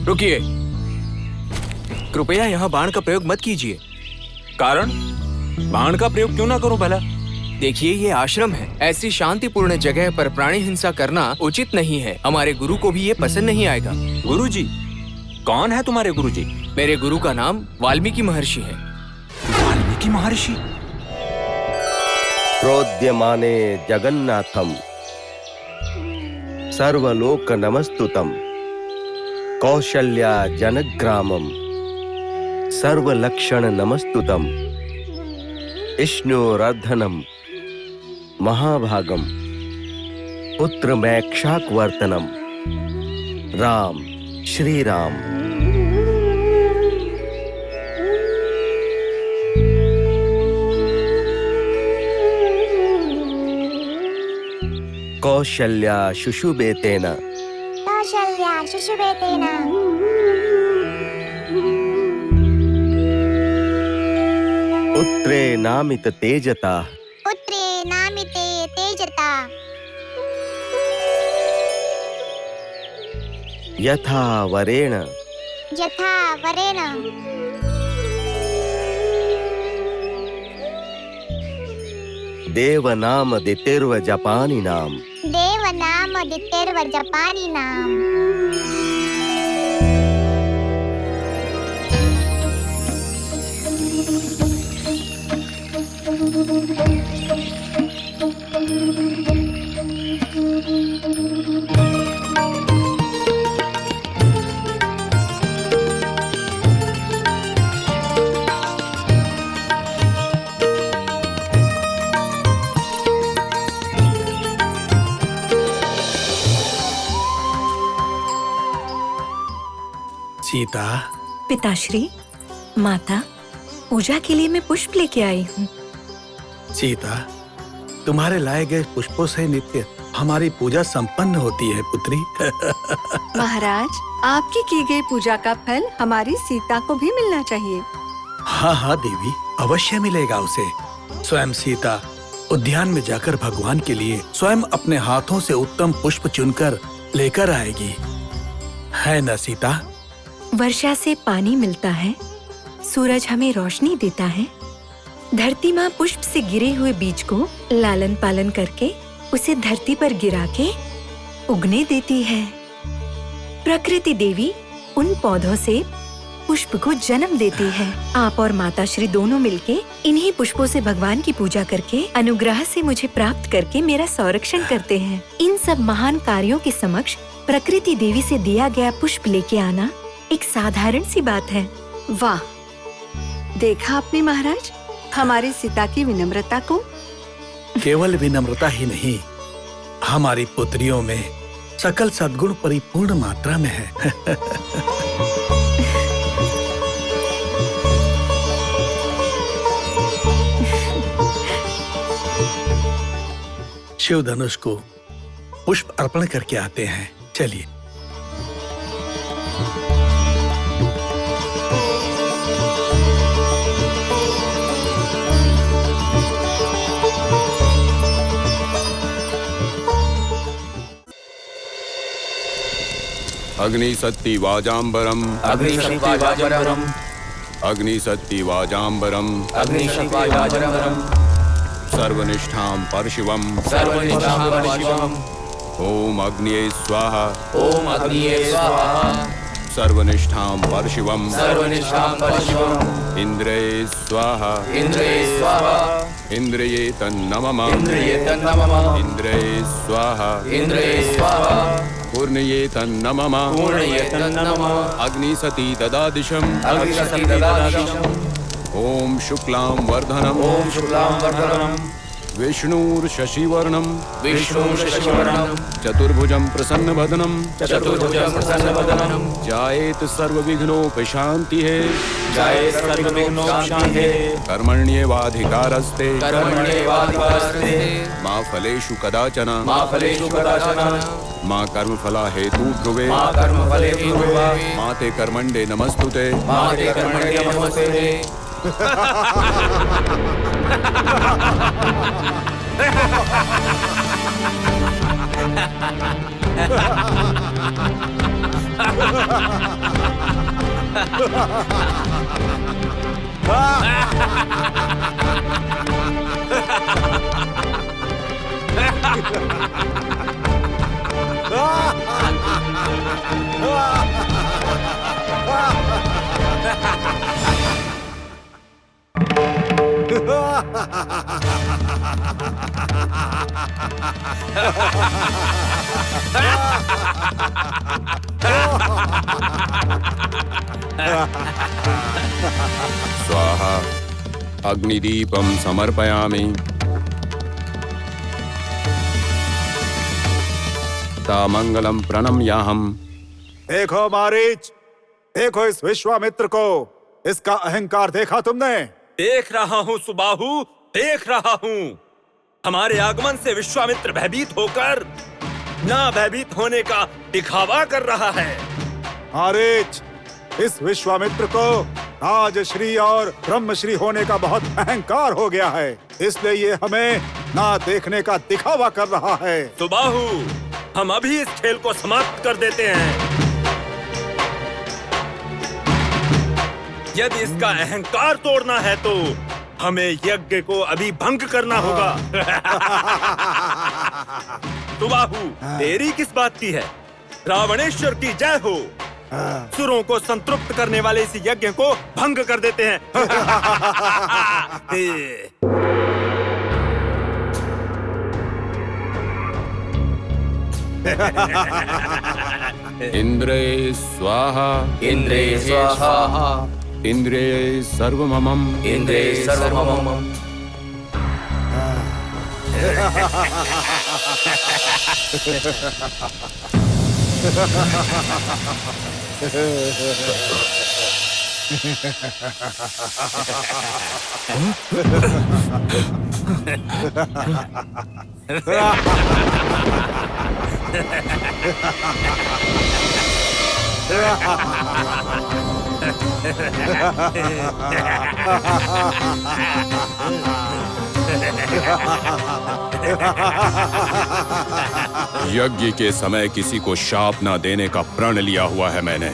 रुकिए, कृपया यहाँ बाण का प्रयोग मत कीजिए। कारण? बाण का प्रयोग क्यों ना करूं भला? देखिए, ये आश्रम है। ऐसी शांतिपूर्ण जगह पर प्राणी हिंसा करना उचित नहीं है। हमारे गुरु को भी ये पसंद नहीं आएगा। गुरुजी? कौन है तुम्हारे गुरुजी? मेरे गुरु का नाम वाल्मीकि महर्षि है। वाल्मीकि महर्षि? प्रोद्यमाने जगन्नाथम सर्वलोक नमस्तुतम कौशल्या जनग्रामम सर्वलक्षण नमस्तुतम इष्णुरर्धनम महाभागम पुत्रमैक्षाकवर्तनम राम श्री राम। कौशल्या शुशुभेतेन पुत्रे नामित तेजता यथा वरेण देवनाम दितिर्वजपानिनाम सीता। पिताश्री, माता, पूजा के लिए मैं पुष्प लेके आई हूँ। सीता, तुम्हारे लाए गए पुष्पों से नित्य हमारी पूजा संपन्न होती है पुत्री। महाराज, आपकी की गई पूजा का फल हमारी सीता को भी मिलना चाहिए। हाँ हाँ देवी, अवश्य मिलेगा उसे। स्वयं सीता उद्यान में जाकर भगवान के लिए स्वयं अपने हाथों से उत्तम पुष्प चुनकर लेकर आएगी, है न सीता? वर्षा से पानी मिलता है, सूरज हमें रोशनी देता है, धरती माँ पुष्प से गिरे हुए बीज को लालन पालन करके उसे धरती पर गिरा के उगने देती है। प्रकृति देवी उन पौधों से पुष्प को जन्म देती है। आप और माता श्री दोनों मिलके इन्हीं पुष्पों से भगवान की पूजा करके अनुग्रह से मुझे प्राप्त करके मेरा संरक्षण करते हैं। इन सब महान कार्यों के समक्ष प्रकृति देवी से दिया गया पुष्प लेके आना एक साधारण सी बात है। वाह, देखा आपने महाराज हमारी सीता की विनम्रता को। केवल विनम्रता ही नहीं, हमारी पुत्रियों में सकल सद्गुण परिपूर्ण मात्रा में है। शिव धनुष को पुष्प अर्पण करके आते हैं। चलिए। अग्निशक्ति वाजाम्बरम अग्निशक्ति वाजाम्बरम सर्वनिष्ठां परशिवम ओम अग्निये स्वाहा सर्वनिष्ठां परशिवम इंद्रे स्वाहा इंद्रिये तन्नमः इंद्रे स्वाहा पूर्णये तन्नमः अग्निशती ददादिशम् ओम शुक्लां वर्धनम् विष्णुर्शशिवर्णं चतुर्भुजं प्रसन्नवदनं जायेत सर्वविघ्नोपशान्तिः कर्मण्येवाधिकारस्ते मा फलेषु कदाचन मा कर्मफला हेतु ध्रुवे मा ते कर्मण्डे नमस्तुते स्वाहा अग्निदीपं समर्पयामि। तामंगलम प्रणम्याहम्। देखो मारीच, देखो इस विश्वामित्र को, इसका अहंकार देखा तुमने? देख रहा हूँ सुबाहु, देख रहा हूँ। हमारे आगमन से विश्वामित्र भयभीत होकर ना भयभीत होने का दिखावा कर रहा है। मारीच, इस विश्वामित्र को राजश्री और ब्रह्मश्री होने का बहुत अहंकार हो गया है, इसलिए ये हमें ना देखने का दिखावा कर रहा है। सुबाहु, हम अभी इस खेल को समाप्त कर देते हैं। यदि इसका अहंकार तोड़ना है तो हमें यज्ञ को अभी भंग करना होगा। सुबाहु, देरी किस बात की है? रावणेश्वर की जय हो। सुरों को संतृप्त करने वाले इस यज्ञ को भंग कर देते हैं। इंद्रे स्वाहा। इंद्रे स्वाहा। इंद्रे सर्वममम्। इंद्रे सर्वममम्। यज्ञ के समय किसी को शाप न देने का प्रण लिया हुआ है मैंने,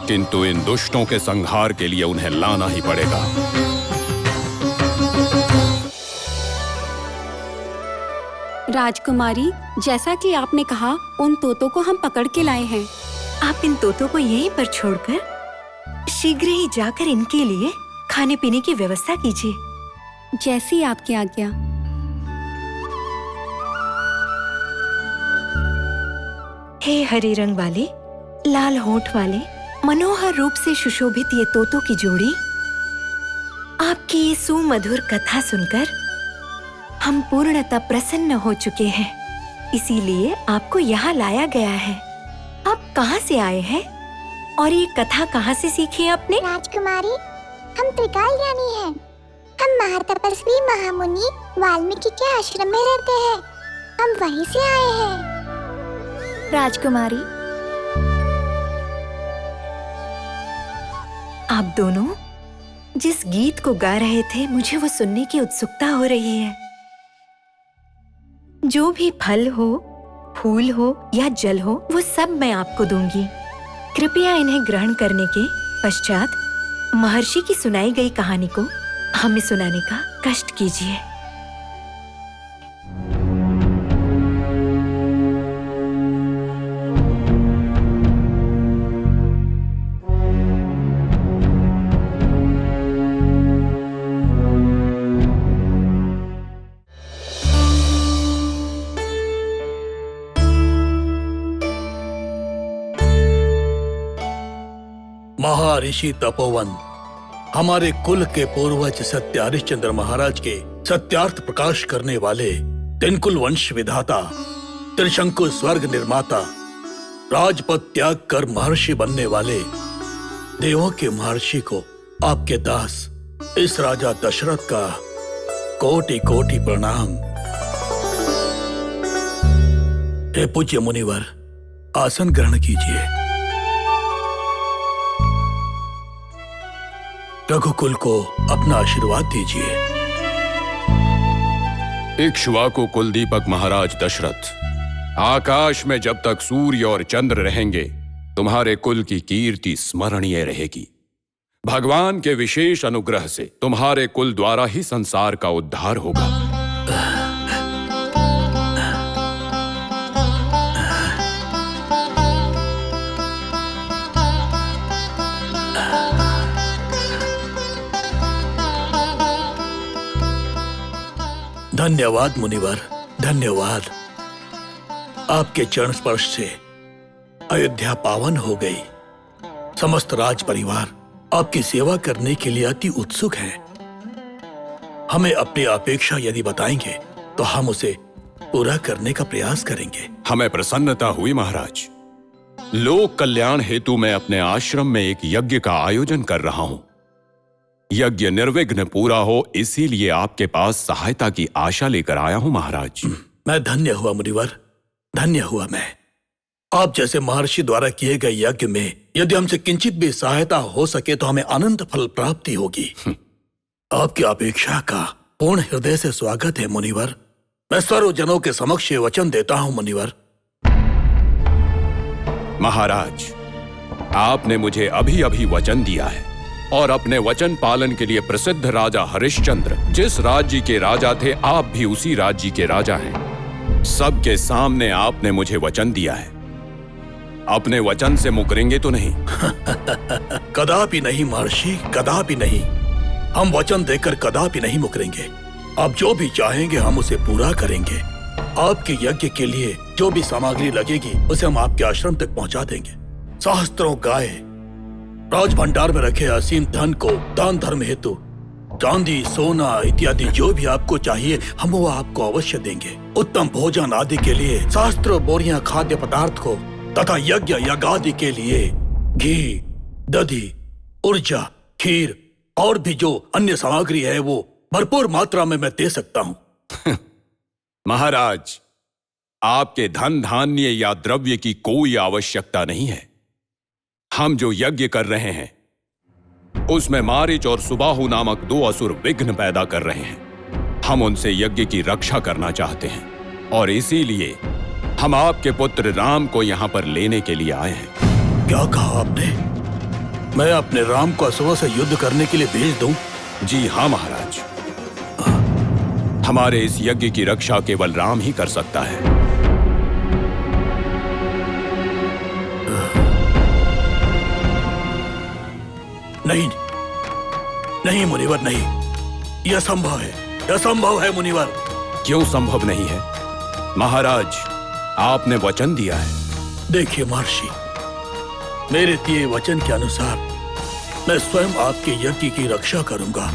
किंतु इन दुष्टों के संहार के लिए उन्हें लाना ही पड़ेगा। राजकुमारी, जैसा कि आपने कहा, उन तोतों को हम पकड़ के लाए हैं। आप इन तोतों को यहीं पर छोड़कर शीघ्र ही जाकर इनके लिए खाने पीने की व्यवस्था कीजिए। जैसी आपकी आज्ञा। हे हरे रंग वाले, लाल होंठ वाले, मनोहर रूप से सुशोभित ये तोतों की जोड़ी, आपकी ये सुमधुर कथा सुनकर हम पूर्णतः प्रसन्न हो चुके हैं, इसीलिए आपको यहाँ लाया गया है। आप कहाँ से आए हैं और ये कथा कहाँ से सीखी आपने? राजकुमारी, हम त्रिकालज्ञानी हैं। हम महातपस्वी महामुनि वाल्मीकि के आश्रम में रहते हैं। हम वहीं से आए हैं। राजकुमारी, आप दोनों जिस गीत को गा रहे थे, मुझे वो सुनने की उत्सुकता हो रही है। जो भी फल हो, फूल हो या जल हो, वो सब मैं आपको दूंगी। कृपया इन्हें ग्रहण करने के पश्चात महर्षि की सुनाई गई कहानी को हमें सुनाने का कष्ट कीजिए। महर्षि तपोवन, हमारे कुल के पूर्वज सत्य हरिश्चंद्र महाराज के सत्यार्थ प्रकाश करने वाले तिनकुल वंश विधाता, त्रिशंकु स्वर्ग निर्माता, राजपद त्याग कर महर्षि बनने वाले देवों के महर्षि को आपके दास इस राजा दशरथ का कोटि कोटि प्रणाम। हे पूज्य मुनिवर, आसन ग्रहण कीजिए। रघुकुल को अपना आशीर्वाद दीजिए। इक्ष्वाकु कुलदीपक महाराज दशरथ, आकाश में जब तक सूर्य और चंद्र रहेंगे तुम्हारे कुल की कीर्ति स्मरणीय रहेगी। भगवान के विशेष अनुग्रह से तुम्हारे कुल द्वारा ही संसार का उद्धार होगा। धन्यवाद मुनिवर, धन्यवाद। आपके चरण स्पर्श से अयोध्या पावन हो गई। समस्त राज परिवार आपकी सेवा करने के लिए अति उत्सुक है। हमें अपनी अपेक्षा यदि बताएंगे तो हम उसे पूरा करने का प्रयास करेंगे। हमें प्रसन्नता हुई महाराज। लोक कल्याण हेतु मैं अपने आश्रम में एक यज्ञ का आयोजन कर रहा हूं। यज्ञ निर्विघ्न पूरा हो, इसीलिए आपके पास सहायता की आशा लेकर आया हूं महाराज। मैं धन्य हुआ मुनिवर, धन्य हुआ मैं। आप जैसे महर्षि द्वारा किए गए यज्ञ में यदि हमसे किंचित भी सहायता हो सके तो हमें अनंत फल प्राप्ति होगी। आपकी अपेक्षा का पूर्ण हृदय से स्वागत है मुनिवर। मैं सर्वजनों के समक्ष वचन देता हूं मुनिवर। महाराज, आपने मुझे अभी अभी वचन दिया है और अपने वचन पालन के लिए प्रसिद्ध राजा हरिश्चंद्र जिस राज्य के राजा थे, आप भी उसी राज्य के राजा हैं। सबके सामने आपने मुझे वचन दिया है। अपने वचन से मुकरेंगे तो नहीं? कदापि नहीं महर्षि, कदापि नहीं। हम वचन देकर कदापि नहीं मुकरेंगे। आप जो भी चाहेंगे हम उसे पूरा करेंगे। आपके यज्ञ के लिए जो भी सामग्री लगेगी उसे हम आपके आश्रम तक पहुंचा देंगे। सहस्त्रों गाय, राज भंडार में रखे असीम धन को दान धर्म हेतु चांदी, सोना इत्यादि जो भी आपको चाहिए हम वो आपको अवश्य देंगे। उत्तम भोजन आदि के लिए सहस्त्रों बोरियां खाद्य पदार्थ को तथा यज्ञ यागादि के लिए घी, दधी, ऊर्जा, खीर और भी जो अन्य सामग्री है वो भरपूर मात्रा में मैं दे सकता हूं। महाराज, आपके धन धान्य या द्रव्य की कोई आवश्यकता नहीं है। हम जो यज्ञ कर रहे हैं उसमें मारीच और सुबाहु नामक 2 असुर विघ्न पैदा कर रहे हैं। हम उनसे यज्ञ की रक्षा करना चाहते हैं और इसीलिए हम आपके पुत्र राम को यहाँ पर लेने के लिए आए हैं। क्या कहा आपने? मैं अपने राम को असुरों से युद्ध करने के लिए भेज दूं? जी हाँ महाराज, हमारे इस यज्ञ की रक्षा केवल राम ही कर सकता है। नहीं नहीं मुनिवर, नहीं, यह संभव है, यह संभव है मुनिवर। क्यों संभव नहीं है? महाराज, आपने वचन दिया है। देखिए महर्षि, मेरे दिए वचन के अनुसार मैं स्वयं आपके यज्ञ की रक्षा करूंगा।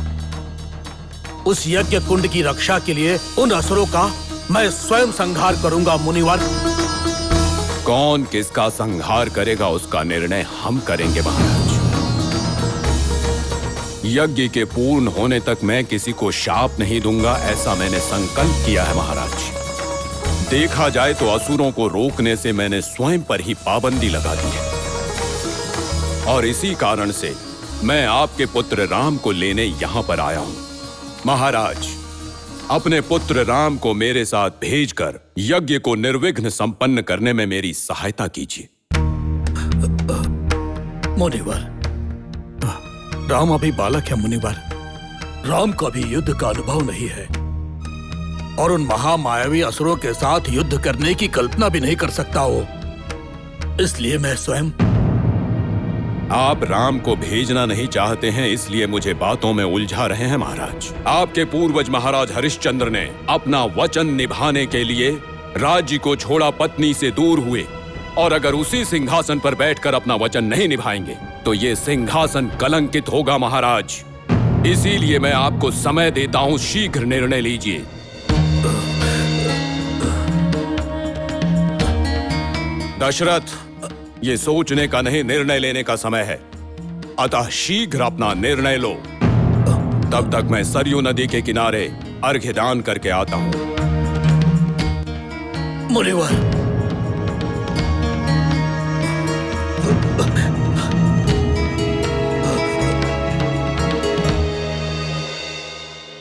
उस यज्ञ कुंड की रक्षा के लिए उन असुरों का मैं स्वयं संहार करूंगा मुनिवर। कौन किसका संहार करेगा उसका निर्णय हम करेंगे महाराज। यज्ञ के पूर्ण होने तक मैं किसी को शाप नहीं दूंगा, ऐसा मैंने संकल्प किया है महाराज। देखा जाए तो असुरों को रोकने से मैंने स्वयं पर ही पाबंदी लगा दी है और इसी कारण से मैं आपके पुत्र राम को लेने यहां पर आया हूं। महाराज, अपने पुत्र राम को मेरे साथ भेजकर यज्ञ को निर्विघ्न संपन्न करने में मेरी सहायता कीजिए। मुनिवर, राम अभी बालक है मुनिवर। राम को भी युद्ध का अनुभव नहीं है और उन महामायावी असुरों के साथ युद्ध करने की कल्पना भी नहीं कर सकता हो। इसलिए मैं स्वयं। आप राम को भेजना नहीं चाहते हैं, इसलिए मुझे बातों में उलझा रहे हैं महाराज। आपके पूर्वज महाराज हरिश्चंद्र ने अपना वचन निभाने के लिए राज्य को छोड़ा, पत्नी से दूर हुए और अगर उसी सिंहासन पर बैठकर अपना वचन नहीं निभाएंगे तो ये सिंहासन कलंकित होगा महाराज। इसीलिए मैं आपको समय देता हूं, शीघ्र निर्णय लीजिए। दशरथ, ये सोचने का नहीं, निर्णय लेने का समय है, अतः शीघ्र अपना निर्णय लो। तब तक मैं सरयू नदी के किनारे अर्घ्य दान करके आता हूं। मुनिवर,